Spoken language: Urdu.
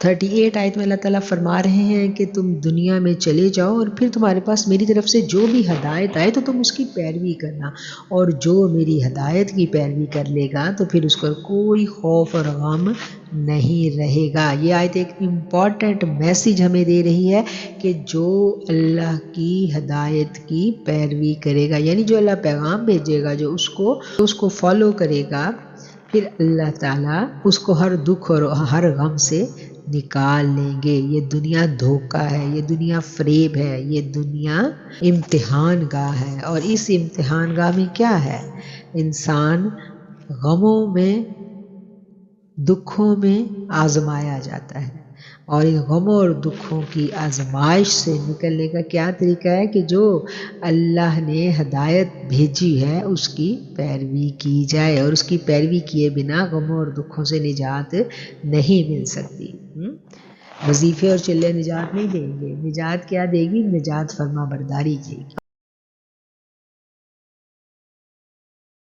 38 آیت میں اللہ تعالیٰ فرما رہے ہیں کہ تم دنیا میں چلے جاؤ اور پھر تمہارے پاس میری طرف سے جو بھی ہدایت آئے تو تم اس کی پیروی کرنا، اور جو میری ہدایت کی پیروی کر لے گا تو پھر اس پر کوئی خوف اور غم نہیں رہے گا۔ یہ آیت ایک امپورٹنٹ میسیج ہمیں دے رہی ہے کہ جو اللہ کی ہدایت کی پیروی کرے گا، یعنی جو اللہ پیغام بھیجے گا، جو اس کو فالو کرے گا، پھر اللہ تعالیٰ اس کو ہر دکھ اور ہر غم سے نکال لیں گے۔ یہ دنیا دھوکہ ہے، یہ دنیا فریب ہے، یہ دنیا امتحان گاہ ہے، اور اس امتحان گاہ میں کیا ہے؟ انسان غموں میں، دکھوں میں آزمایا جاتا ہے، اور ان غموں اور دکھوں کی آزمائش سے نکلنے کا کیا طریقہ ہے کہ جو اللہ نے ہدایت بھیجی ہے اس کی پیروی کی جائے، اور اس کی پیروی کیے بنا غموں اور دکھوں سے نجات نہیں مل سکتی۔ وظیفے اور چلے نجات نہیں دیں گے، نجات کیا دے گی؟ نجات فرما برداری دے گی۔